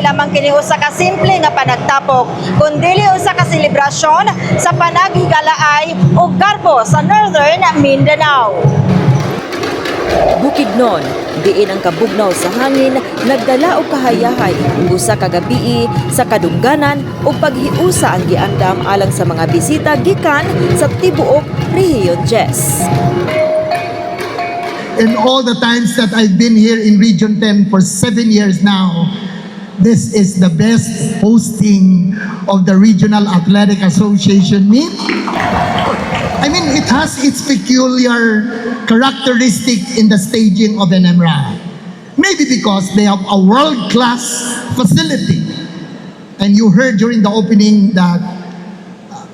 lamang kini usa ka simple nga panagtapok, kundi usa ka selebrasyon sa panaghigalaay ug garbo sa Northern Mindanao. Bukidnon, diin ang kabugnaw sa hangin, nagdala og kahayahay usa ka gabii sa kadungganan ug paghiusa ang giandam alang sa mga bisita gikan sa tibuok Rehiyon 10. In all the times that I've been here in Region 10 for 7 years now, this is the best hosting of the Regional Athletic Association meet. I mean, it has its peculiar characteristic in the staging of NMRA. Maybe because they have a world-class facility. And you heard during the opening that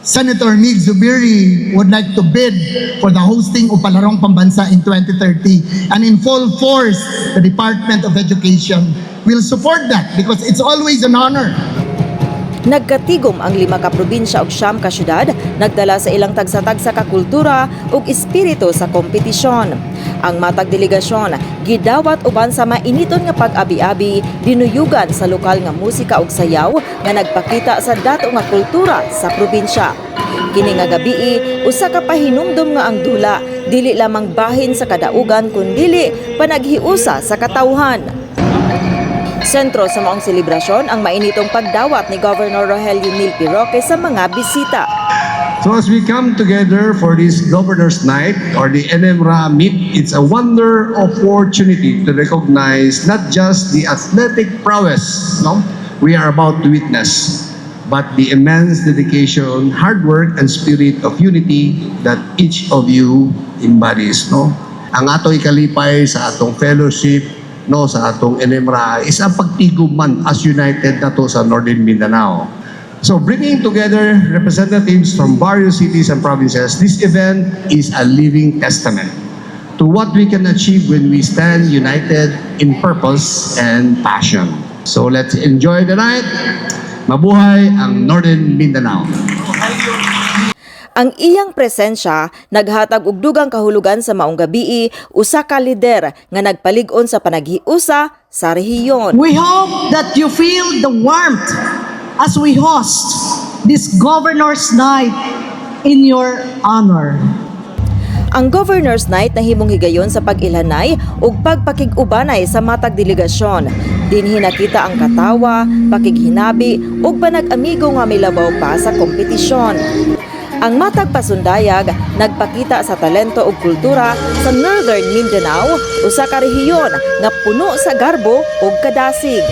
Senator Mig Zubiri would like to bid for the hosting of Palarong Pambansa in 2030. And in full force, the Department of Education will support that because it's always an honor. Nagkatigom ang 5 ka probinsya ug 9 ka syudad, nagdala sa ilang tagsa-tagsa ka kultura ug espiritu sa kompetisyon. Ang matag delegasyon gidawat uban sa mainiton nga pag-abi-abi, dinuyugan sa lokal nga musika ug sayaw nga nagpakita sa dato nga kultura sa probinsya. Kini nga gabii usa ka pahinumdom nga ang dula dili lamang bahin sa kadaugan kundi panaghiusa sa katawhan. Sentro sa maong selebrasyon ang mainitong pagdawat ni Governor Rogelio Neal P. Roque sa mga bisita. So as we come together for this Governor's Night or the NMRA Meet, it's a wonder opportunity to recognize not just the athletic prowess we are about to witness, but the immense dedication, hard work, and spirit of unity that each of you embodies. Ang atong ikalipay sa atong fellowship sa atong NMRA is ang pagtiguman as united na to sa Northern Mindanao. So bringing together representatives from various cities and provinces, this event is a living testament to what we can achieve when we stand united in purpose and passion. So let's enjoy the night. Mabuhay ang Northern Mindanao. Ang iyang presensya naghatag og dugang kahulugan sa maong gabii, usa ka lider nga nagpalig-on sa panaghiusa sa rehiyon. We hope that you feel the warmth as we host this Governor's Night in your honor. Ang Governor's Night nahimong higayon sa pag-ilanay ug pagpakig-ubanay sa matag delegasyon. Dinhi nakita ang katawa, pakighinabi ug panag-amigo nga milabaw pa sa kompetisyon. Ang matag pasundayag nagpakita sa talento ug kultura sa Northern Mindanao, usa ka rehiyon nga puno sa garbo ug kadasig.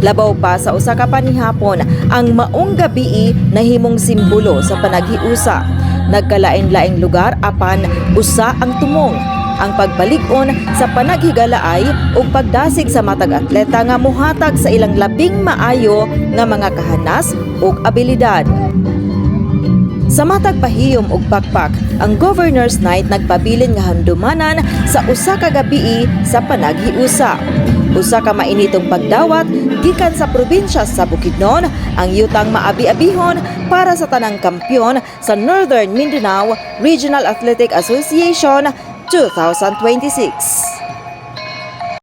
Labaw pa sa usa ka panihapon, ang maong gabii nahimong simbolo sa panaghiusa. Nagkalain-laing lugar apan usa ang tumong, ang pagbalig-on sa panaghigalaay ug pagdasig sa matag atleta nga mohatag sa ilang labing maayo nga mga kahanas ug abilidad. Sa matag pahiyom ug pakpak, ang Governor's Night nagpabilin nga handumanan sa usa ka gabii sa panaghiusa. Usa ka mainitong pagdawat gikan sa probinsya sa Bukidnon, ang yutang maabi-abihon para sa tanang kampyon sa Northern Mindanao Regional Athletic Association 2026.